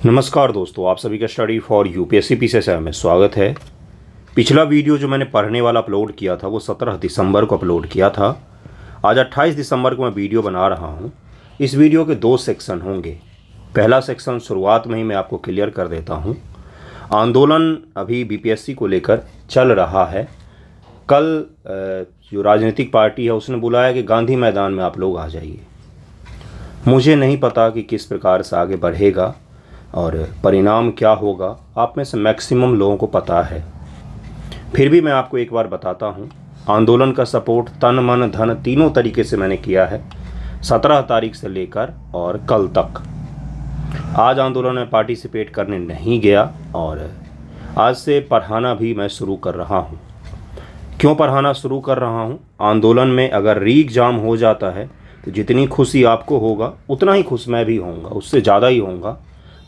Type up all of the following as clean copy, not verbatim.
नमस्कार दोस्तों, आप सभी का स्टडी फॉर यूपीएससी पीसीएस में स्वागत है। पिछला वीडियो जो मैंने पढ़ने वाला अपलोड किया था वो 17 दिसंबर को अपलोड किया था। आज 28 दिसंबर को मैं वीडियो बना रहा हूँ। इस वीडियो के दो सेक्शन होंगे। पहला सेक्शन शुरुआत में ही मैं आपको क्लियर कर देता हूँ। आंदोलन अभी बीपीएससी को लेकर चल रहा है। कल जो राजनीतिक पार्टी है उसने बुलाया कि गांधी मैदान में आप लोग आ जाइए। मुझे नहीं पता कि किस प्रकार से आगे बढ़ेगा और परिणाम क्या होगा। आप में से मैक्सिमम लोगों को पता है, फिर भी मैं आपको एक बार बताता हूँ। आंदोलन का सपोर्ट तन मन धन तीनों तरीके से मैंने किया है 17 तारीख से लेकर और कल तक। आज आंदोलन में पार्टिसिपेट करने नहीं गया और आज से पढ़ाना भी मैं शुरू कर रहा हूँ। क्यों पढ़ाना शुरू कर रहा हूँ? आंदोलन में अगर री एग्ज़ाम हो जाता है तो जितनी खुशी आपको होगा उतना ही खुश मैं भी होऊंगा, उससे ज़्यादा ही होऊंगा।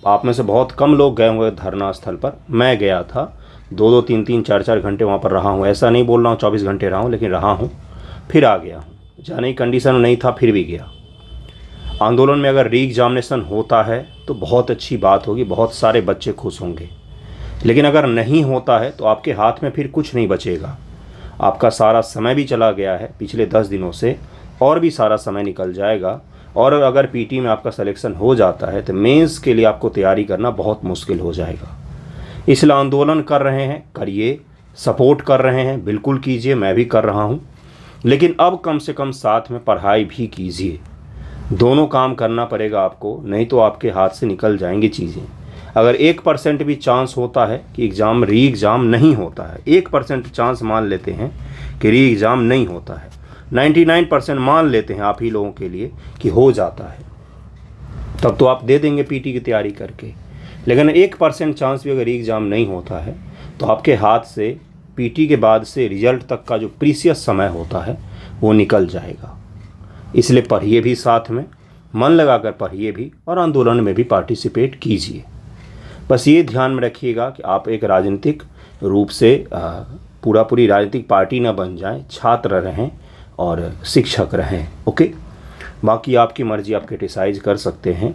आप में से बहुत कम लोग गए होंगे धरना स्थल पर। मैं गया था, 2-2, 3-3, 4-4 घंटे वहाँ पर रहा हूँ। ऐसा नहीं बोल रहा हूँ 24 घंटे रहा हूँ, लेकिन रहा हूँ, फिर आ गया हूँ। जाने की कंडीशन में नहीं था, फिर भी गया। आंदोलन में अगर री एग्जामिनेशन होता है तो बहुत अच्छी बात होगी, बहुत सारे बच्चे खुश होंगे। लेकिन अगर नहीं होता है तो आपके हाथ में फिर कुछ नहीं बचेगा। आपका सारा समय भी चला गया है पिछले 10 दिनों से, और भी सारा समय निकल जाएगा। और अगर पीटी में आपका सिलेक्शन हो जाता है तो मेंस के लिए आपको तैयारी करना बहुत मुश्किल हो जाएगा। इसलिए आंदोलन कर रहे हैं, करिए। सपोर्ट कर रहे हैं, बिल्कुल कीजिए, मैं भी कर रहा हूँ। लेकिन अब कम से कम साथ में पढ़ाई भी कीजिए। दोनों काम करना पड़ेगा आपको, नहीं तो आपके हाथ से निकल जाएंगी चीज़ें। अगर 1% भी चांस होता है कि री एग्ज़ाम नहीं होता है, 1% चांस मान लेते हैं कि री एग्ज़ाम नहीं होता है, 99% मान लेते हैं आप ही लोगों के लिए कि हो जाता है, तब तो आप दे देंगे पीटी की तैयारी करके। लेकिन 1% चांस भी अगर री एग्ज़ाम नहीं होता है तो आपके हाथ से पीटी के बाद से रिजल्ट तक का जो प्रीसियस समय होता है वो निकल जाएगा। इसलिए पढ़िए भी, साथ में मन लगाकर पढ़िए भी, और आंदोलन में भी पार्टिसिपेट कीजिए। बस ये ध्यान में रखिएगा कि आप एक राजनीतिक रूप से पूरी राजनीतिक पार्टी ना बन जाएं, छात्र रहें और शिक्षक रहें। ओके, बाकी आपकी मर्ज़ी, आप क्रिटिसाइज़ कर सकते हैं।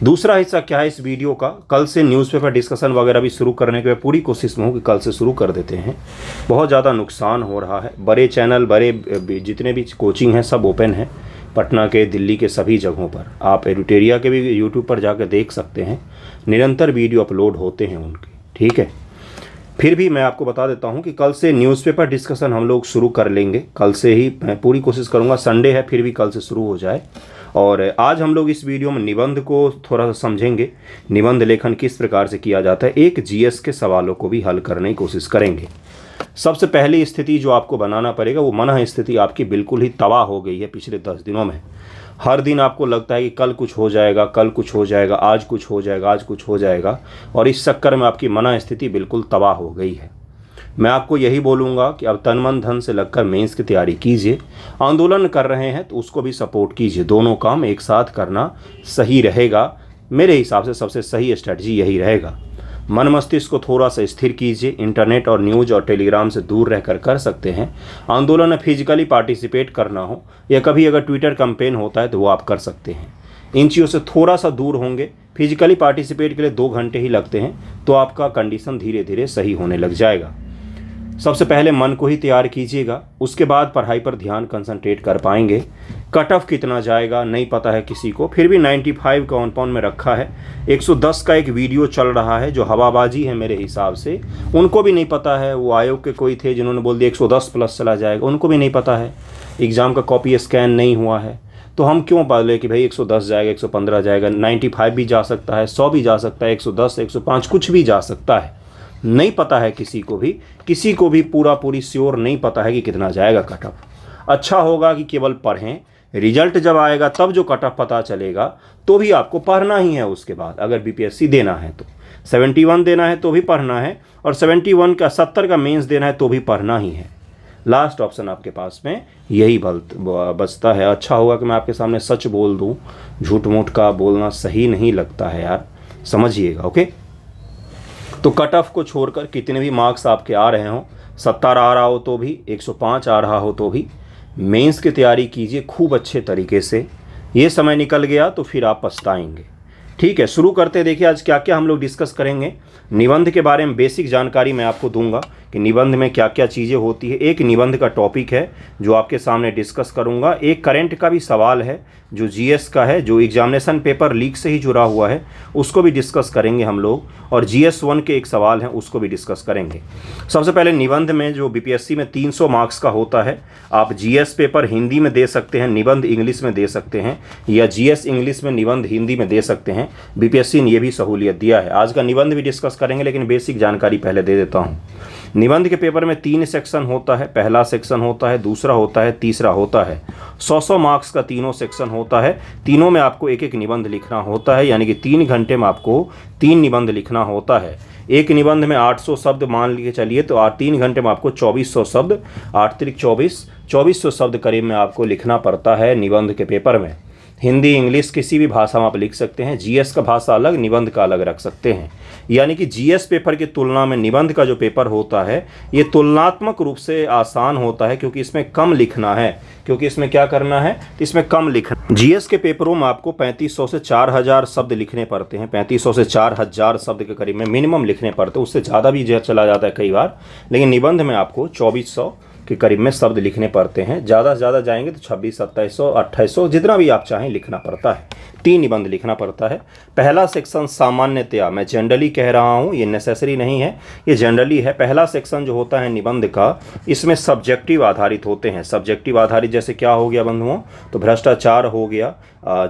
दूसरा हिस्सा क्या है इस वीडियो का, कल से न्यूज़पेपर डिस्कशन वगैरह भी शुरू करने की पूरी कोशिश में हूँ कि कल से शुरू कर देते हैं। बहुत ज़्यादा नुकसान हो रहा है। बड़े चैनल, बड़े जितने भी कोचिंग हैं सब ओपन हैं, पटना के, दिल्ली के सभी जगहों पर। आप एडिटेरिया के भी यूट्यूब पर जाकर देख सकते हैं, निरंतर वीडियो अपलोड होते हैं उनके। ठीक है, फिर भी मैं आपको बता देता हूं कि कल से न्यूज़पेपर डिस्कशन हम लोग शुरू कर लेंगे। कल से ही मैं पूरी कोशिश करूंगा, संडे है फिर भी कल से शुरू हो जाए। और आज हम लोग इस वीडियो में निबंध को थोड़ा सा समझेंगे, निबंध लेखन किस प्रकार से किया जाता है। एक जीएस के सवालों को भी हल करने की कोशिश करेंगे। सबसे पहली स्थिति जो आपको बनाना पड़ेगा वो मन स्थिति आपकी बिल्कुल ही तबाह हो गई है पिछले 10 दिनों में। हर दिन आपको लगता है कि कल कुछ हो जाएगा, कल कुछ हो जाएगा, आज कुछ हो जाएगा, आज कुछ हो जाएगा, और इस चक्कर में आपकी मन स्थिति बिल्कुल तबाह हो गई है। मैं आपको यही बोलूँगा कि अब तन मन धन से लगकर मेंस की तैयारी कीजिए। आंदोलन कर रहे हैं तो उसको भी सपोर्ट कीजिए। दोनों काम एक साथ करना सही रहेगा। मेरे हिसाब से सबसे सही स्ट्रेटजी यही रहेगा। मन मस्तिष्क को थोड़ा सा स्थिर कीजिए। इंटरनेट और न्यूज़ और टेलीग्राम से दूर रहकर कर सकते हैं। आंदोलन में फिजिकली पार्टिसिपेट करना हो या कभी अगर ट्विटर कैंपेन होता है तो वो आप कर सकते हैं। इन चीज़ों से थोड़ा सा दूर होंगे। फिजिकली पार्टिसिपेट के लिए 2 घंटे ही लगते हैं, तो आपका कंडीशन धीरे धीरे सही होने लग जाएगा। सबसे पहले मन को ही तैयार कीजिएगा, उसके बाद पढ़ाई पर ध्यान कंसंट्रेट कर पाएंगे। कट ऑफ कितना जाएगा नहीं पता है किसी को, फिर भी 95 का ऑन पॉन में रखा है। 110 का एक वीडियो चल रहा है जो हवाबाजी है मेरे हिसाब से। उनको भी नहीं पता है, वो आयोग के कोई थे जिन्होंने बोल दिया 110 प्लस चला जाएगा, उनको भी नहीं पता है। एग्ज़ाम का कॉपी स्कैन नहीं हुआ है, तो हम क्यों बोले कि भाई 110 जाएगा, 115 जाएगा। 95 भी जा सकता है, 100 भी जा सकता है, 110, 105 कुछ भी जा सकता है। नहीं पता है किसी को भी पूरी श्योर नहीं पता है कि कितना जाएगा कट ऑफ। अच्छा होगा कि केवल पढ़ें, रिजल्ट जब आएगा तब जो कट ऑफ पता चलेगा, तो भी आपको पढ़ना ही है। उसके बाद अगर बीपीएससी देना है तो 71 देना है तो भी पढ़ना है, और 71 का 70 का मेंस देना है तो भी पढ़ना ही है। लास्ट ऑप्शन आपके पास में यही बचता है। अच्छा होगा कि मैं आपके सामने सच बोल दूँ, झूठ मूठ का बोलना सही नहीं लगता है यार, समझिएगा। ओके, तो कट ऑफ को छोड़कर कितने भी मार्क्स आपके आ रहे हों, 70 आ रहा हो तो भी, 105 आ रहा हो तो भी, मेंस की तैयारी कीजिए खूब अच्छे तरीके से। ये समय निकल गया तो फिर आप पछताएंगे। ठीक है, शुरू करते हैं। देखिए आज क्या क्या हम लोग डिस्कस करेंगे। निबंध के बारे में बेसिक जानकारी मैं आपको दूंगा कि निबंध में क्या क्या चीज़ें होती है। एक निबंध का टॉपिक है जो आपके सामने डिस्कस करूंगा। एक करंट का भी सवाल है जो जीएस का है, जो एग्जामिनेशन पेपर लीक से ही जुड़ा हुआ है, उसको भी डिस्कस करेंगे हम लोग। और जीएस 1 के एक सवाल हैं उसको भी डिस्कस करेंगे। सबसे पहले निबंध में जो बीपीएससी में 300 मार्क्स का होता है, आप जीएस पेपर हिंदी में दे सकते हैं, निबंध इंग्लिश में दे सकते हैं, या जीएस इंग्लिश में निबंध हिंदी में दे सकते हैं। बीपीएससी ने ये भी सहूलियत दिया है। आज का निबंध भी डिस्कस करेंगे, लेकिन बेसिक जानकारी पहले दे देता हूँ। निबंध के पेपर में 3 सेक्शन होता है। पहला सेक्शन होता है, दूसरा होता है, तीसरा होता है। 100 मार्क्स का तीनों सेक्शन होता है। तीनों में आपको एक एक निबंध लिखना होता है, यानी कि 3 घंटे में आपको 3 निबंध लिखना होता है। एक निबंध में 800 शब्द मान लिए चलिए, तो 3 घंटे में आपको 2400 शब्द, 8 त्रिक 2400 शब्द करीब में आपको लिखना पड़ता है निबंध के पेपर में। हिंदी इंग्लिश किसी भी भाषा में आप लिख सकते हैं। जीएस का भाषा अलग, निबंध का अलग रख सकते हैं। यानी कि जीएस पेपर की तुलना में निबंध का जो पेपर होता है ये तुलनात्मक रूप से आसान होता है, क्योंकि इसमें कम लिखना है। क्योंकि इसमें क्या करना है, इसमें कम लिखना। जीएस के पेपरों में आपको 3500 से 4000 शब्द लिखने पड़ते हैं। 3500 से 4000 शब्द के करीब में मिनिमम लिखने पड़ते हैं, उससे ज़्यादा भी चला जाता है कई बार। लेकिन निबंध में आपको 2400 के करीब में शब्द लिखने पड़ते हैं। ज़्यादा से ज़्यादा जाएंगे तो 2600, 2700, 2800, जितना भी आप चाहें लिखना पड़ता है। 3 निबंध लिखना पड़ता है। पहला सेक्शन सामान्यतया, मैं जनरली कह रहा हूँ, ये नेसेसरी नहीं है, ये जनरली है। पहला सेक्शन जो होता है निबंध का, इसमें सब्जेक्टिव आधारित होते हैं। सब्जेक्टिव आधारित जैसे क्या हो गया बंधुओं, तो भ्रष्टाचार हो गया,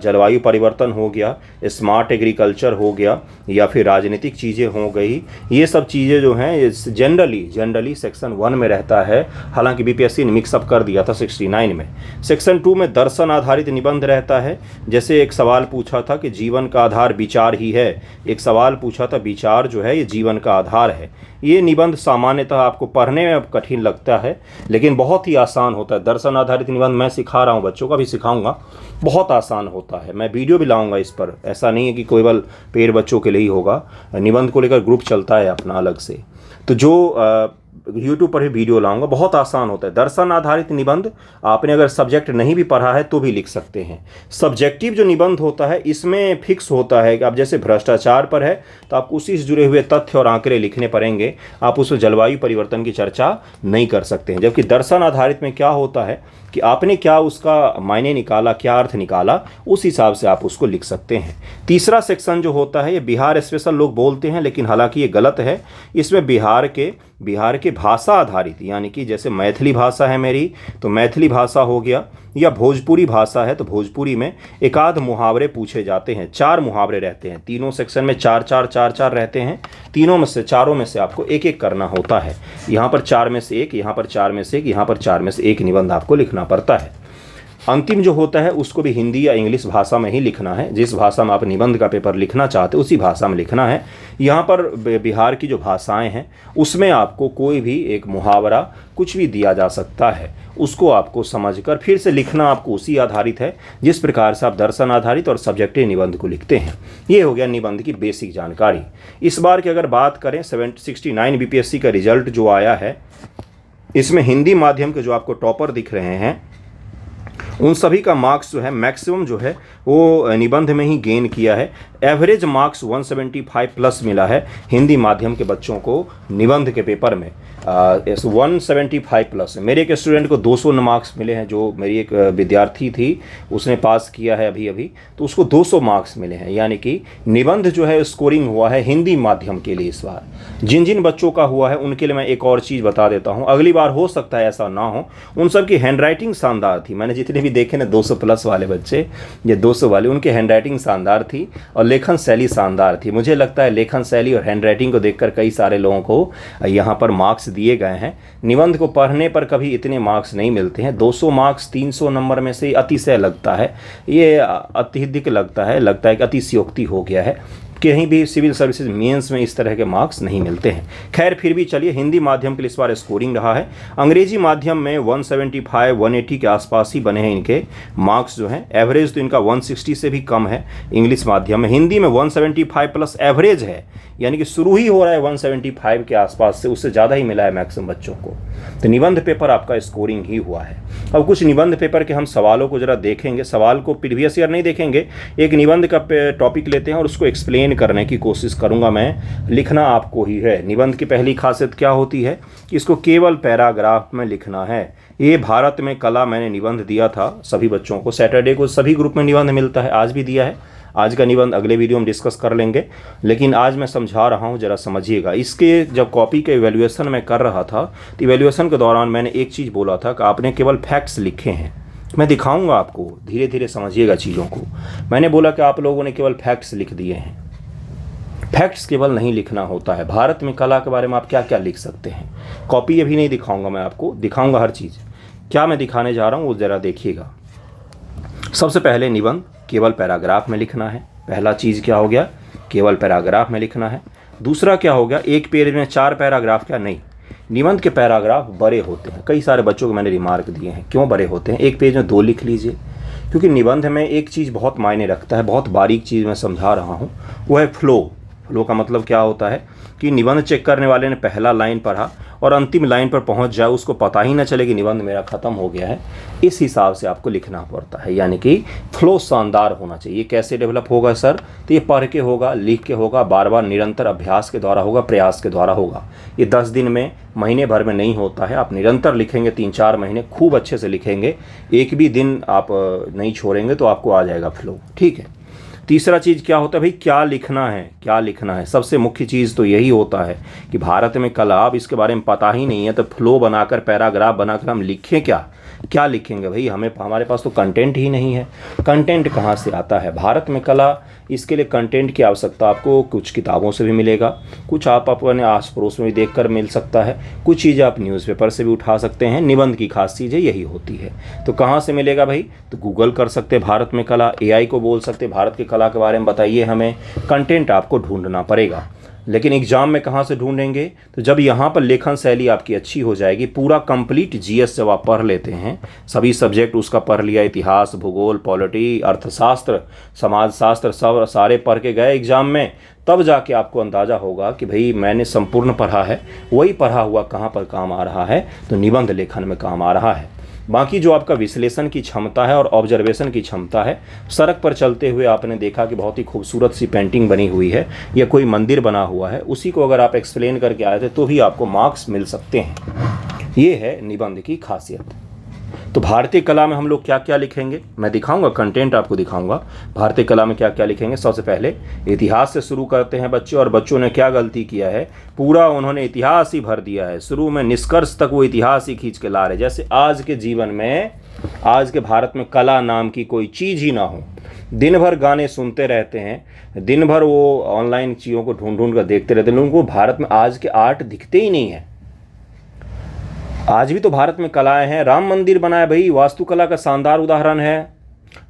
जलवायु परिवर्तन हो गया, स्मार्ट एग्रीकल्चर हो गया, या फिर राजनीतिक चीज़ें हो गई। ये सब चीज़ें जो हैं जनरली सेक्शन 1 में रहता है। हालांकि बीपीएससी ने मिक्सअप कर दिया था 69 में। सेक्शन 2 में दर्शन आधारित निबंध रहता है। जैसे एक सवाल पूछा था कि जीवन का आधार विचार ही है, एक सवाल पूछा था विचार जो है ये जीवन का आधार है। ये निबंध सामान्यतः आपको पढ़ने में कठिन लगता है, लेकिन बहुत ही आसान होता है। दर्शन आधारित निबंध मैं सिखा रहा हूँ, बच्चों का भी सिखाऊंगा, बहुत आसान होता है। मैं वीडियो भी लाऊंगा इस पर, ऐसा नहीं है कि केवल पेड बच्चों के लिए ही होगा। निबंध को लेकर ग्रुप चलता है अपना अलग से, तो जो यूट्यूब पर ही वीडियो लाऊंगा। बहुत आसान होता है। दर्शन आधारित निबंध आपने अगर सब्जेक्ट नहीं भी पढ़ा है तो भी लिख सकते हैं। सब्जेक्टिव जो निबंध होता है इसमें फिक्स होता है कि आप जैसे भ्रष्टाचार पर है तो आपको उसी से जुड़े हुए तथ्य और आंकड़े लिखने पड़ेंगे, आप उसमें जलवायु परिवर्तन की चर्चा नहीं कर सकते हैं। जबकि दर्शन आधारित में क्या होता है कि आपने क्या उसका मायने निकाला, क्या अर्थ निकाला, उस हिसाब से आप उसको लिख सकते हैं। तीसरा सेक्शन जो होता है ये बिहार स्पेशल लोग बोलते हैं, लेकिन हालांकि ये गलत है। इसमें बिहार के भाषा आधारित, यानी कि जैसे मैथिली भाषा है मेरी तो मैथिली भाषा हो गया, या भोजपुरी भाषा है तो भोजपुरी में एक आध मुहावरे पूछे जाते हैं। 4 मुहावरे रहते हैं। तीनों सेक्शन में 4 रहते हैं। चारों में से आपको एक एक करना होता है। यहाँ पर 4 में से एक, यहाँ पर 4 में से एक, यहाँ पर 4 में से एक निबंध आपको लिखना पड़ता है। अंतिम जो होता है उसको भी हिंदी या इंग्लिश भाषा में ही लिखना है। जिस भाषा में आप निबंध का पेपर लिखना चाहते उसी भाषा में लिखना है। यहाँ पर बिहार की जो भाषाएं हैं उसमें आपको कोई भी एक मुहावरा कुछ भी दिया जा सकता है, उसको आपको समझकर फिर से लिखना आपको उसी आधारित है जिस प्रकार से आप दर्शन आधारित और सब्जेक्टिव निबंध को लिखते हैं। ये हो गया निबंध की बेसिक जानकारी। इस बार की अगर बात करें 69 बीपीएससी का रिजल्ट जो आया है, इसमें हिंदी माध्यम के जो आपको टॉपर दिख रहे हैं उन सभी का मार्क्स जो है मैक्सिमम जो है वो निबंध में ही गेन किया है। एवरेज मार्क्स 175 प्लस मिला है हिंदी माध्यम के बच्चों को निबंध के पेपर में। 175 प्लस। मेरे एक स्टूडेंट को 200 मार्क्स मिले हैं, जो मेरी एक विद्यार्थी थी उसने पास किया है अभी, तो उसको 200 मार्क्स मिले हैं। यानी कि निबंध जो है स्कोरिंग हुआ है हिंदी माध्यम के लिए इस बार। जिन बच्चों का हुआ है उनके लिए मैं एक और चीज़ बता देता हूँ, अगली बार हो सकता है ऐसा ना हो। उन सब की हैंड राइटिंग शानदार थी। मैंने जितने भी देखे ना 200 प्लस वाले बच्चे, ये 200 वाले, उनकी हैंड राइटिंग शानदार थी और लेखन शैली शानदार थी। मुझे लगता है लेखन शैली और हैंड राइटिंग को देखकर कई सारे लोगों को यहाँ पर मार्क्स दिए गए हैं। निबंध को पढ़ने पर कभी इतने मार्क्स नहीं मिलते हैं। 200 मार्क्स 300 नंबर में से अतिशय लगता है, ये अत्यधिक लगता है कि अतिशयोक्ति हो गया है। कहीं भी सिविल सर्विसेज मेंस में इस तरह के मार्क्स नहीं मिलते हैं। खैर फिर भी चलिए, हिंदी माध्यम के लिए इस बार स्कोरिंग रहा है। अंग्रेजी माध्यम में 175 180 के आसपास ही बने हैं इनके मार्क्स जो हैं। एवरेज तो इनका 160 से भी कम है इंग्लिश माध्यम में। हिंदी में 175 प्लस एवरेज है, यानी कि शुरू ही हो रहा है 175 के आसपास से, उससे ज़्यादा ही मिला है मैक्सिमम बच्चों को। तो निबंध पेपर आपका स्कोरिंग ही हुआ है। अब कुछ निबंध पेपर के हम सवालों को ज़रा देखेंगे। सवाल को प्रीवियस ईयर नहीं देखेंगे, एक निबंध का टॉपिक लेते हैं और उसको एक्सप्लेन करने की कोशिश करूंगा मैं। लिखना आपको ही है। निबंध की पहली खासियत क्या होती है कि इसको केवल पैराग्राफ में लिखना है। ये भारत में कला मैंने निबंध दिया था सभी बच्चों को, सैटरडे को सभी ग्रुप में निबंध मिलता है, आज भी दिया है। आज का निबंध अगले वीडियो में डिस्कस कर लेंगे, लेकिन आज मैं समझा रहा हूँ, ज़रा समझिएगा। इसके जब कॉपी के इवैल्यूएशन में कर रहा था तो इवैल्यूएशन के दौरान मैंने एक चीज़ बोला था कि आपने केवल फैक्ट्स लिखे हैं। मैं दिखाऊंगा आपको, धीरे धीरे समझिएगा चीज़ों को। मैंने बोला कि आप लोगों ने केवल फैक्ट्स लिख दिए हैं। फैक्ट्स केवल नहीं लिखना होता है। भारत में कला के बारे में आप क्या क्या लिख सकते हैं। कॉपी अभी नहीं दिखाऊंगा मैं आपको, दिखाऊंगा हर चीज़। क्या मैं दिखाने जा रहा हूँ वो ज़रा देखिएगा। सबसे पहले निबंध केवल पैराग्राफ में लिखना है। पहला चीज़ क्या हो गया, केवल पैराग्राफ में लिखना है। दूसरा क्या हो गया, एक पेज में 4 पैराग्राफ क्या, नहीं, निबंध के पैराग्राफ बड़े होते हैं। कई सारे बच्चों को मैंने रिमार्क दिए हैं, क्यों बड़े होते हैं, एक पेज में 2 लिख लीजिए। क्योंकि निबंध में एक चीज़ बहुत मायने रखता है, बहुत बारीक चीज़ मैं समझा रहा हूँ, वो है फ्लो। फ्लो का मतलब क्या होता है कि निबंध चेक करने वाले ने पहला लाइन पढ़ा और अंतिम लाइन पर पहुंच जाए, उसको पता ही ना चले कि निबंध मेरा ख़त्म हो गया है। इस हिसाब से आपको लिखना पड़ता है, यानी कि फ्लो शानदार होना चाहिए। कैसे डेवलप होगा सर, तो ये पढ़ के होगा, लिख के होगा, बार बार निरंतर अभ्यास के द्वारा होगा, प्रयास के द्वारा होगा। ये 10 दिन में, महीने भर में नहीं होता है। आप निरंतर लिखेंगे, 3-4 महीने खूब अच्छे से लिखेंगे, एक भी दिन आप नहीं छोड़ेंगे तो आपको आ जाएगा फ्लो। ठीक है। तीसरा चीज़ क्या होता है भाई, क्या लिखना है, क्या लिखना है। सबसे मुख्य चीज़ तो यही होता है कि भारत में कला, अब इसके बारे में पता ही नहीं है तो फ्लो बनाकर, पैराग्राफ बनाकर हम लिखें क्या, क्या लिखेंगे भाई। हमारे पास तो कंटेंट ही नहीं है। कंटेंट कहाँ से आता है भारत में कला, इसके लिए कंटेंट की आवश्यकता आपको कुछ किताबों से भी मिलेगा, कुछ आप अपने आस पड़ोस में भी देखकर मिल सकता है, कुछ चीज़ें आप न्यूज़पेपर से भी उठा सकते हैं। निबंध की खास चीज़ें यही होती है। तो कहाँ से मिलेगा भाई, तो गूगल कर सकते हैं भारत में कला, AI को बोल सकते भारत की कला के बारे में बताइए हमें। कंटेंट आपको ढूंढना पड़ेगा। लेकिन एग्जाम में कहाँ से ढूंढेंगे, तो जब यहाँ पर लेखन शैली आपकी अच्छी हो जाएगी, पूरा कंप्लीट GS जब आप पढ़ लेते हैं, सभी सब्जेक्ट उसका पढ़ लिया, इतिहास, भूगोल, पॉलिटी, अर्थशास्त्र, समाजशास्त्र, सब सारे पढ़ के गए एग्जाम में, तब जाके आपको अंदाज़ा होगा कि भाई मैंने संपूर्ण पढ़ा है, वही पढ़ा हुआ कहाँ पर काम आ रहा है, तो निबंध लेखन में काम आ रहा है। बाकी जो आपका विश्लेषण की क्षमता है और ऑब्जर्वेशन की क्षमता है, सड़क पर चलते हुए आपने देखा कि बहुत ही खूबसूरत सी पेंटिंग बनी हुई है या कोई मंदिर बना हुआ है, उसी को अगर आप एक्सप्लेन करके आए थे तो भी आपको मार्क्स मिल सकते हैं। ये है निबंध की खासियत। तो भारतीय कला में हम लोग क्या क्या लिखेंगे, मैं दिखाऊंगा, कंटेंट आपको दिखाऊंगा भारतीय कला में क्या क्या लिखेंगे। सबसे पहले इतिहास से शुरू करते हैं बच्चे, और बच्चों ने क्या गलती किया है, पूरा उन्होंने इतिहास ही भर दिया है। शुरू में निष्कर्ष तक वो इतिहास ही खींच के ला रहे, जैसे आज के जीवन में, आज के भारत में कला नाम की कोई चीज़ ही ना हो। दिन भर गाने सुनते रहते हैं, दिन भर वो ऑनलाइन चीज़ों को ढूंढ ढूंढ कर देखते रहते हैं, उनको भारत में आज के आर्ट दिखते ही नहीं है। आज भी तो भारत में कलाएं हैं। राम मंदिर बना है भाई, वास्तुकला का शानदार उदाहरण है।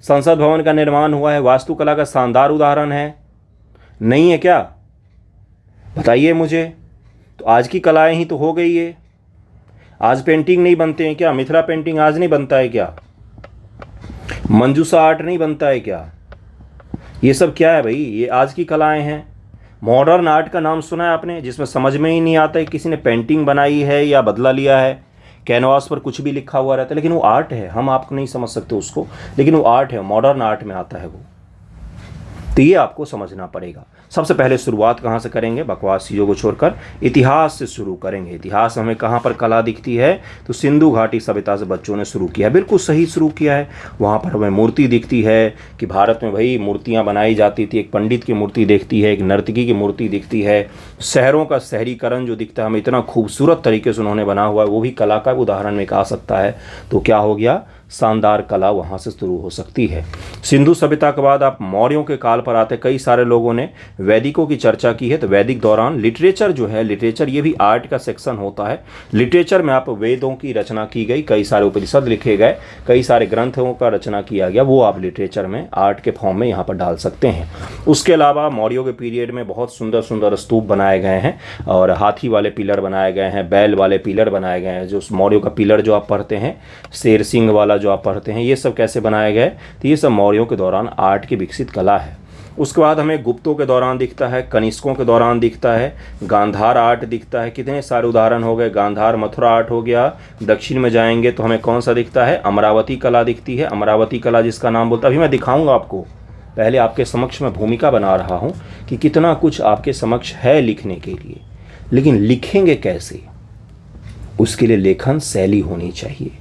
संसद भवन का निर्माण हुआ है, वास्तुकला का शानदार उदाहरण है। नहीं है क्या, बताइए मुझे। तो आज की कलाएं ही तो हो गई है। आज पेंटिंग नहीं बनते हैं क्या, मिथिला पेंटिंग आज नहीं बनता है क्या, मंजूषा आर्ट नहीं बनता है क्या, ये सब क्या है भाई, ये आज की कलाएं हैं। मॉडर्न आर्ट का नाम सुना है आपने, जिसमें समझ में ही नहीं आता है किसी ने पेंटिंग बनाई है या बदला लिया है, कैनवास पर कुछ भी लिखा हुआ रहता है, लेकिन वो आर्ट है। हम आपको नहीं समझ सकते उसको, लेकिन वो आर्ट है, मॉडर्न आर्ट में आता है वो। तो ये आपको समझना पड़ेगा। सबसे पहले शुरुआत कहाँ से करेंगे, बकवास चीज़ों को छोड़कर इतिहास से शुरू करेंगे। इतिहास हमें कहाँ पर कला दिखती है, तो सिंधु घाटी सभ्यता से बच्चों ने शुरू किया है। बिल्कुल सही शुरू किया है। वहाँ पर हमें मूर्ति दिखती है कि भारत में भाई मूर्तियाँ बनाई जाती थी। एक पंडित की मूर्ति दिखती है, एक नर्तकी की मूर्ति दिखती है। शहरों का शहरीकरण जो दिखता है हमें, इतना खूबसूरत तरीके से उन्होंने बना हुआ है, वो भी कला का उदाहरण में आ सकता है। तो क्या हो गया, शानदार कला वहाँ से शुरू हो सकती है। सिंधु सभ्यता के बाद आप मौर्यों के काल पर आते, कई सारे लोगों ने वैदिकों की चर्चा की है। तो वैदिक दौरान लिटरेचर जो है, लिटरेचर ये भी आर्ट का सेक्शन होता है। लिटरेचर में आप वेदों की रचना की गई, कई सारे उपनिषद लिखे गए, कई सारे ग्रंथों का रचना किया गया, वो आप लिटरेचर में आर्ट के फॉर्म में यहाँ पर डाल सकते हैं। उसके अलावा मौर्यों के पीरियड में बहुत सुंदर सुंदर स्तूप बनाए गए हैं और हाथी वाले पिलर बनाए गए हैं, बैल वाले पिलर बनाए गए हैं। जो मौर्यों का पिलर जो आप पढ़ते हैं, शेर सिंह वाला जो आप पढ़ते हैं, ये सब कैसे बनाए गए? तो ये सब मौर्यों के दौरान आर्ट की विकसित कला है। उसके बाद हमें गुप्तों के दौरान दिखता है, कनिष्कों के दौरान दिखता है, गांधार आर्ट दिखता है। कितने सारे उदाहरण हो गए, गांधार मथुरा आर्ट हो गया। दक्षिण में जाएंगे तो हमें कौन सा दिखता है? अमरावती कला दिखती है। अमरावती कला जिसका नाम बोलता है, अभी मैं दिखाऊंगा आपको, पहले आपके समक्ष मैं भूमिका बना रहा हूँ कि कितना कुछ आपके समक्ष है लिखने के लिए, लेकिन लिखेंगे कैसे, उसके लिए लेखन शैली होनी चाहिए।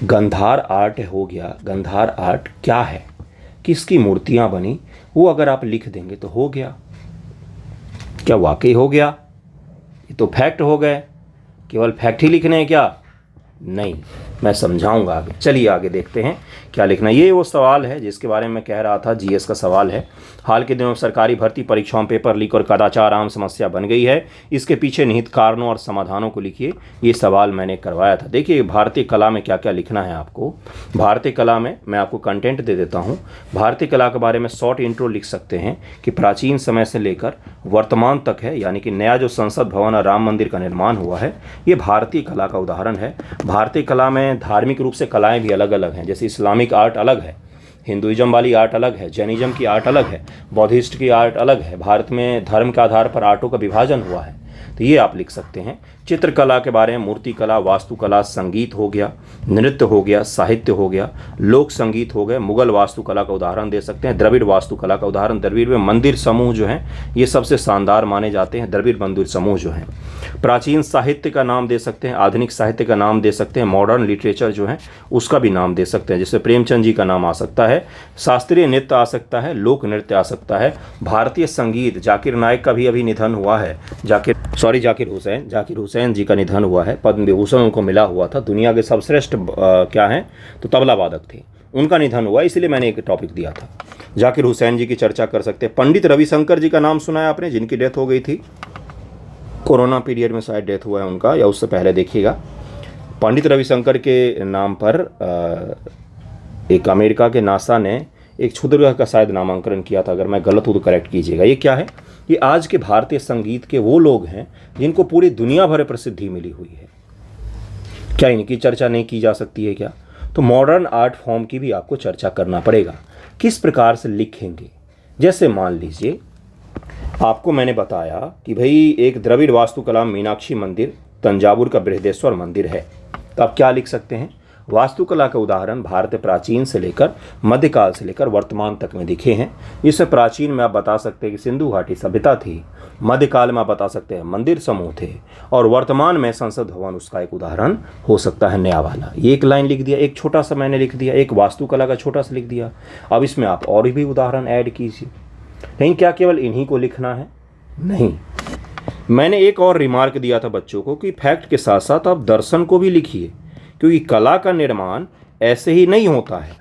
गंधार आर्ट हो गया, गंधार आर्ट क्या है, किसकी मूर्तियां बनी, वो अगर आप लिख देंगे तो हो गया। क्या वाकई हो गया? ये तो फैक्ट हो गए। केवल फैक्ट ही लिखने हैं क्या? नहीं, मैं समझाऊंगा आगे। चलिए आगे देखते हैं क्या लिखना। ये वो सवाल है जिसके बारे में मैं कह रहा था, जीएस का सवाल है। हाल के दिनों में सरकारी भर्ती परीक्षाओं में पेपर लीक और कदाचार आम समस्या बन गई है। इसके पीछे निहित कारणों और समाधानों को लिखिए। ये सवाल मैंने करवाया था। देखिए भारतीय कला में क्या क्या लिखना है आपको। भारतीय कला में मैं आपको कंटेंट दे देता हूँ। भारतीय कला के बारे में शॉर्ट इंट्रो लिख सकते हैं कि प्राचीन समय से लेकर वर्तमान तक है, यानी कि नया जो संसद भवन और राम मंदिर का निर्माण हुआ है, ये भारतीय कला का उदाहरण है। भारतीय कला में धार्मिक रूप से कलाएं भी अलग अलग हैं। जैसे इस्लामिक आर्ट अलग है, हिंदुइज्म वाली आर्ट अलग है, जैनिज्म की आर्ट अलग है, बौद्धिस्ट की आर्ट अलग है। भारत में धर्म के आधार पर आर्टों का विभाजन हुआ है, तो ये आप लिख सकते हैं। चित्रकला के बारे में मूर्ति कला, वास्तुकला, संगीत हो गया, नृत्य हो गया, साहित्य हो गया, लोक संगीत हो गए। मुगल वास्तुकला का उदाहरण दे सकते हैं, द्रविड़ वास्तुकला का उदाहरण। द्रविड़ में मंदिर समूह जो हैं ये सबसे शानदार माने जाते हैं, द्रविड़ मंदिर समूह जो हैं। प्राचीन साहित्य का नाम दे सकते हैं, आधुनिक साहित्य का नाम दे सकते हैं, मॉडर्न लिटरेचर जो है उसका भी नाम दे सकते हैं। जैसे प्रेमचंद जी का नाम आ सकता है, शास्त्रीय नृत्य आ सकता है, लोक नृत्य आ सकता है, भारतीय संगीत। जाकिर नायक का भी अभी निधन हुआ है, जाकिर हुसैन जी का निधन हुआ है। पद्म विभूषण उनको मिला हुआ था, दुनिया के सर्वश्रेष्ठ क्या हैं तो तबला वादक थे, उनका निधन हुआ, इसलिए मैंने एक टॉपिक दिया था। जाकिर हुसैन जी की चर्चा कर सकते हैं। पंडित रविशंकर जी का नाम सुना है आपने, जिनकी डेथ हो गई थी, कोरोना पीरियड में शायद डेथ हुआ है उनका, या उससे पहले देखिएगा। पंडित रविशंकर के नाम पर एक अमेरिका के नासा ने एक क्षुद्रग्रह का शायद नामांकन किया था, अगर मैं गलत हूँ तो करेक्ट कीजिएगा। ये क्या है? ये आज के भारतीय संगीत के वो लोग हैं जिनको पूरी दुनिया भर प्रसिद्धि मिली हुई है। क्या इनकी चर्चा नहीं की जा सकती है क्या? तो मॉडर्न आर्ट फॉर्म की भी आपको चर्चा करना पड़ेगा। किस प्रकार से लिखेंगे? जैसे मान लीजिए आपको मैंने बताया कि भाई एक द्रविड़ वास्तुकला मीनाक्षी मंदिर, तंजावुर का बृहदेश्वर मंदिर है, तो आप क्या लिख सकते हैं? वास्तुकला का उदाहरण भारत प्राचीन से लेकर मध्यकाल से लेकर वर्तमान तक में दिखे हैं। इसमें प्राचीन में आप बता सकते हैं कि सिंधु घाटी सभ्यता थी, मध्यकाल में आप बता सकते हैं मंदिर समूह थे, और वर्तमान में संसद भवन उसका एक उदाहरण हो सकता है नया वाला। ये एक लाइन लिख दिया, एक छोटा सा मैंने लिख दिया, एक वास्तुकला का छोटा सा लिख दिया। अब इसमें आप और भी उदाहरण ऐड कीजिए। नहीं, क्या केवल इन्हीं को लिखना है? नहीं, मैंने एक और रिमार्क दिया था बच्चों को कि फैक्ट के साथ साथ आप दर्शन को भी लिखिए, क्योंकि कला का निर्माण ऐसे ही नहीं होता है।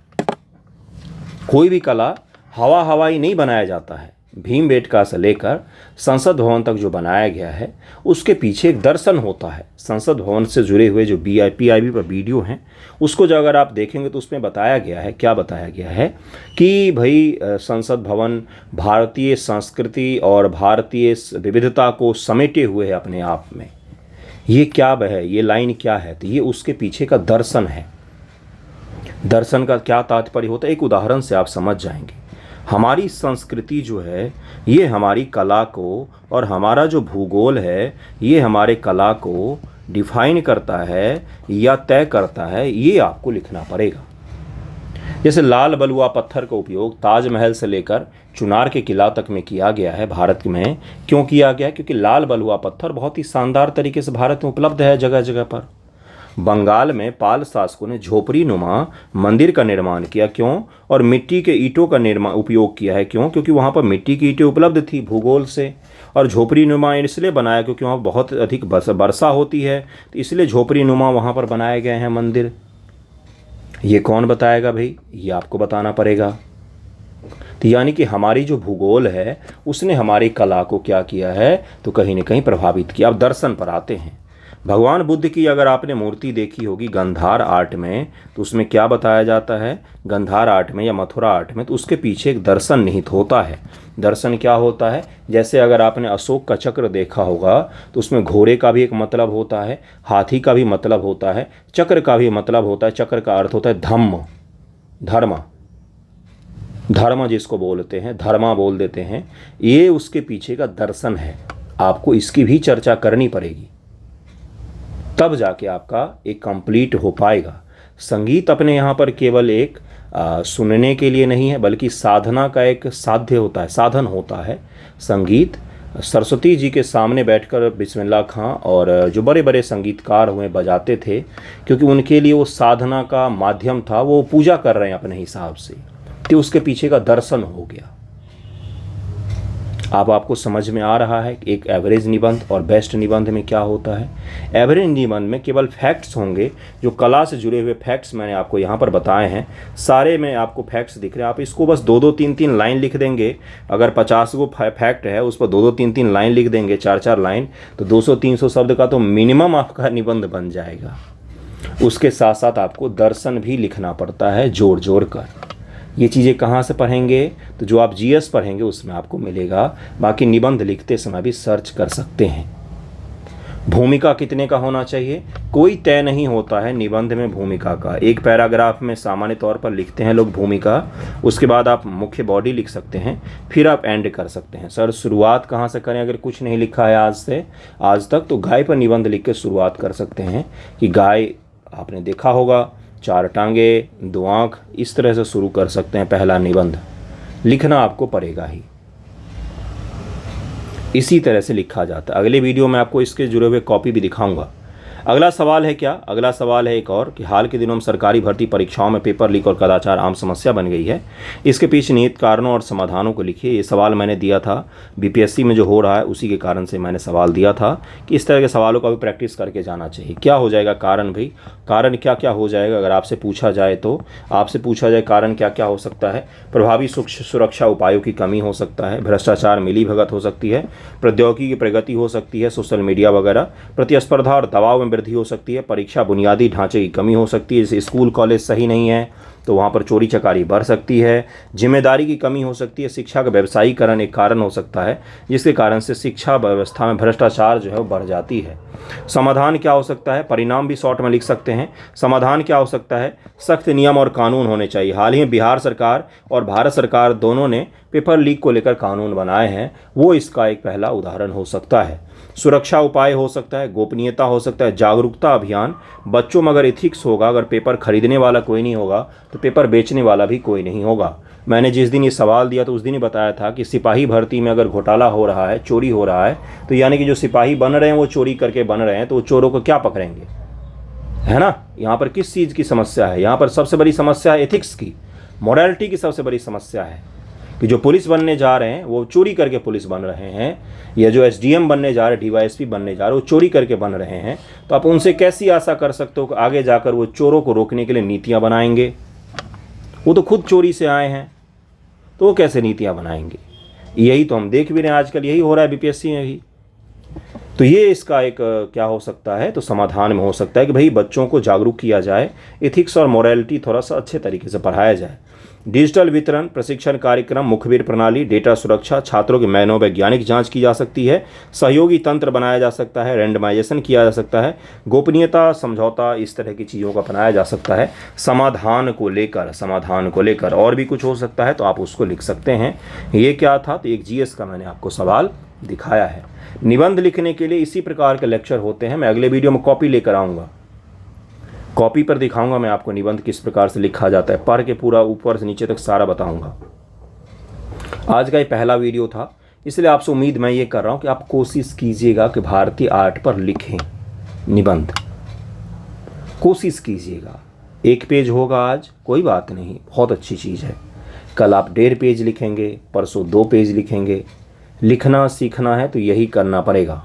कोई भी कला हवाई नहीं बनाया जाता है। भीमबेटका से लेकर संसद भवन तक जो बनाया गया है उसके पीछे एक दर्शन होता है। संसद भवन से जुड़े हुए जो PIB पर वीडियो हैं उसको जो अगर आप देखेंगे तो उसमें बताया गया है, क्या बताया गया है कि भाई संसद भवन भारतीय संस्कृति और भारतीय विविधता को समेटे हुए है अपने आप में। ये क्या है, ये लाइन क्या है? तो ये उसके पीछे का दर्शन है। दर्शन का क्या तात्पर्य होता है, एक उदाहरण से आप समझ जाएंगे। हमारी संस्कृति जो है ये हमारी कला को, और हमारा जो भूगोल है ये हमारे कला को डिफाइन करता है या तय करता है, ये आपको लिखना पड़ेगा। जैसे लाल बलुआ पत्थर का उपयोग ताजमहल से लेकर चुनार के किला तक में किया गया है। भारत में क्यों किया गया? क्योंकि लाल बलुआ पत्थर बहुत ही शानदार तरीके से भारत में उपलब्ध है जगह जगह पर। बंगाल में पाल शासकों ने झोपड़ी नुमा मंदिर का निर्माण किया, क्यों? और मिट्टी के ईंटों का निर्माण उपयोग किया है, क्यों? क्योंकि वहाँ पर मिट्टी की ईंटें उपलब्ध थी भूगोल से। और झोपड़ी नुमा इसलिए बनाया क्योंकि वहाँ बहुत अधिक वर्षा होती है, तो इसलिए झोपड़ी नुमा वहाँ पर बनाए गए हैं मंदिर। ये कौन बताएगा भाई? ये आपको बताना पड़ेगा। तो यानी कि हमारी जो भूगोल है उसने हमारी कला को क्या किया है, तो कहीं ना कहीं प्रभावित किया। अब दर्शन पर आते हैं। भगवान बुद्ध की अगर आपने मूर्ति देखी होगी गंधार आर्ट में, तो उसमें क्या बताया जाता है? गंधार आर्ट में या मथुरा आर्ट में, तो उसके पीछे एक दर्शन निहित होता है। दर्शन क्या होता है? जैसे अगर आपने अशोक का चक्र देखा होगा तो उसमें घोड़े का भी एक मतलब होता है, हाथी का भी मतलब होता है, चक्र का भी मतलब होता है। चक्र का अर्थ होता है धम्म, धर्म, धर्म जिसको बोलते हैं, धर्मा बोल देते हैं। ये उसके पीछे का दर्शन है। आपको इसकी भी चर्चा करनी पड़ेगी, तब जाके आपका एक कंप्लीट हो पाएगा। संगीत अपने यहाँ पर केवल एक सुनने के लिए नहीं है, बल्कि साधना का एक साध्य होता है, साधन होता है। संगीत सरस्वती जी के सामने बैठकर बिस्मिल्लाह खां और जो बड़े बड़े संगीतकार हुए बजाते थे, क्योंकि उनके लिए वो साधना का माध्यम था। वो पूजा कर रहे हैं अपने हिसाब से, तो उसके पीछे का दर्शन हो गया। अब आपको समझ में आ रहा है कि एक एवरेज निबंध और बेस्ट निबंध में क्या होता है। एवरेज निबंध में केवल फैक्ट्स होंगे, जो कला से जुड़े हुए फैक्ट्स मैंने आपको यहाँ पर बताए हैं, सारे में आपको फैक्ट्स दिख रहे हैं। आप इसको बस 2-2, 3-3 लाइन लिख देंगे। अगर 50 को फैक्ट है उस पर 2-2, 3-3 लाइन लिख देंगे, 4-4 लाइन, तो 200-300 शब्द का तो मिनिमम आपका निबंध बन जाएगा। उसके साथ साथ आपको दर्शन भी लिखना पड़ता है जोड़ जोड़ कर। ये चीज़ें कहाँ से पढ़ेंगे? तो जो आप जीएस पढ़ेंगे उसमें आपको मिलेगा। बाकी निबंध लिखते समय भी सर्च कर सकते हैं। भूमिका कितने का होना चाहिए? कोई तय नहीं होता है निबंध में भूमिका का। एक पैराग्राफ में सामान्य तौर पर लिखते हैं लोग भूमिका, उसके बाद आप मुख्य बॉडी लिख सकते हैं, फिर आप एंड कर सकते हैं। सर शुरुआत कहाँ से करें? अगर कुछ नहीं लिखा है आज तक, तो गाय पर निबंध लिख के शुरुआत कर सकते हैं कि गाय आपने देखा होगा, 4 टांगे, 2 आँख, इस तरह से शुरू कर सकते हैं पहला निबंध। लिखना आपको पड़ेगा ही, इसी तरह से लिखा जाता है। अगले वीडियो में आपको इसके जुड़े हुए कॉपी भी दिखाऊंगा। अगला सवाल है क्या? अगला सवाल है एक और, कि हाल के दिनों में सरकारी भर्ती परीक्षाओं में पेपर लीक और कदाचार आम समस्या बन गई है। इसके पीछे निहित कारणों और समाधानों को लिखिए। ये सवाल मैंने दिया था बीपीएससी में जो हो रहा है उसी के कारण से मैंने सवाल दिया था कि इस तरह के सवालों का भी प्रैक्टिस करके जाना चाहिए। क्या हो जाएगा कारण भाई? कारण क्या क्या हो जाएगा अगर आपसे पूछा जाए तो? आपसे पूछा जाए कारण क्या क्या हो सकता है? प्रभावी सुरक्षा उपायों की कमी हो सकता है, भ्रष्टाचार मिलीभगत हो सकती है, प्रौद्योगिकी की प्रगति हो सकती है, सोशल मीडिया वगैरह, प्रतिस्पर्धा और दबाव में वृद्धि हो सकती है, परीक्षा बुनियादी ढांचे की कमी हो सकती है, जैसे स्कूल कॉलेज सही नहीं है तो वहाँ पर चोरी चकारी बढ़ सकती है, जिम्मेदारी की कमी हो सकती है, शिक्षा का व्यवसायीकरण एक कारण हो सकता है जिसके कारण से शिक्षा व्यवस्था में भ्रष्टाचार जो है वो बढ़ जाती है। समाधान क्या हो सकता है? परिणाम भी शॉर्ट में लिख सकते हैं। समाधान क्या हो सकता है? सख्त नियम और कानून होने चाहिए। हाल ही में बिहार सरकार और भारत सरकार दोनों ने पेपर लीक को लेकर कानून बनाए हैं, वो इसका एक पहला उदाहरण हो सकता है। सुरक्षा उपाय हो सकता है, गोपनीयता हो सकता है, जागरूकता अभियान। बच्चों में अगर एथिक्स होगा, अगर पेपर खरीदने वाला कोई नहीं होगा तो पेपर बेचने वाला भी कोई नहीं होगा। मैंने जिस दिन ये सवाल दिया तो उस दिन ही बताया था कि सिपाही भर्ती में अगर घोटाला हो रहा है, चोरी हो रहा है, तो यानी कि जो सिपाही बन रहे हैं वो चोरी करके बन रहे हैं, तो वो चोरों को क्या पकड़ेंगे? है ना? यहाँ पर किस चीज़ की समस्या है? यहाँ पर सबसे बड़ी समस्या है एथिक्स की, मोरालिटी की सबसे बड़ी समस्या है कि जो पुलिस बनने जा रहे हैं वो चोरी करके पुलिस बन रहे हैं, या जो एसडीएम बनने जा रहे हैं, डीवाईएसपी बनने जा रहे हैं, वो चोरी करके बन रहे हैं। तो आप उनसे कैसी आशा कर सकते हो कि आगे जाकर वो चोरों को रोकने के लिए नीतियाँ बनाएंगे? वो तो खुद चोरी से आए हैं, तो वो कैसे नीतियाँ बनाएंगे? यही तो हम देख भी रहे हैं आजकल, यही हो रहा है बीपीएससी में भी। तो ये इसका एक क्या हो सकता है? तो समाधान में हो सकता है कि भाई बच्चों को जागरूक किया जाए, एथिक्स और मोरालिटी थोड़ा सा अच्छे तरीके से पढ़ाया जाए। डिजिटल वितरण, प्रशिक्षण कार्यक्रम, मुखबिर प्रणाली, डेटा सुरक्षा, छात्रों की मनोवैज्ञानिक जांच की जा सकती है, सहयोगी तंत्र बनाया जा सकता है, रैंडमाइजेशन किया जा सकता है, गोपनीयता समझौता, इस तरह की चीज़ों का अपनाया जा सकता है। समाधान को लेकर और भी कुछ हो सकता है तो आप उसको लिख सकते हैं। ये क्या था? तो एक जीएस का मैंने आपको सवाल दिखाया है। निबंध लिखने के लिए इसी प्रकार के लेक्चर होते हैं। मैं अगले वीडियो में कॉपी लेकर आऊँगा, कॉपी पर दिखाऊंगा मैं आपको निबंध किस प्रकार से लिखा जाता है, पढ़ के पूरा ऊपर से नीचे तक सारा बताऊंगा। आज का ये पहला वीडियो था, इसलिए आपसे उम्मीद मैं ये कर रहा हूँ कि आप कोशिश कीजिएगा कि भारतीय आर्ट पर लिखें निबंध, कोशिश कीजिएगा। 1 पेज होगा आज, कोई बात नहीं, बहुत अच्छी चीज़ है। कल आप 1.5 पेज लिखेंगे, परसों 2 पेज लिखेंगे। लिखना सीखना है तो यही करना पड़ेगा।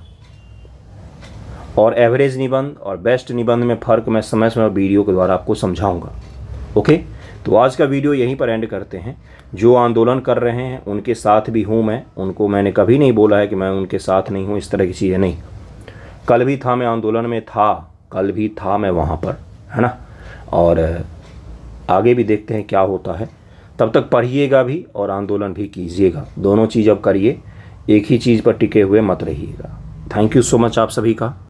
और एवरेज निबंध और बेस्ट निबंध में फ़र्क मैं समय समय वीडियो के द्वारा आपको समझाऊंगा। ओके, तो आज का वीडियो यहीं पर एंड करते हैं। जो आंदोलन कर रहे हैं उनके साथ भी हूँ मैं, उनको मैंने कभी नहीं बोला है कि मैं उनके साथ नहीं हूँ, इस तरह की चीज़ें नहीं। कल भी था, मैं आंदोलन में था, कल भी था मैं वहाँ पर, है ना। और आगे भी देखते हैं क्या होता है। तब तक पढ़िएगा भी और आंदोलन भी कीजिएगा, दोनों चीज़ अब करिए, एक ही चीज़ पर टिके हुए मत रहिएगा। थैंक यू सो मच आप सभी का।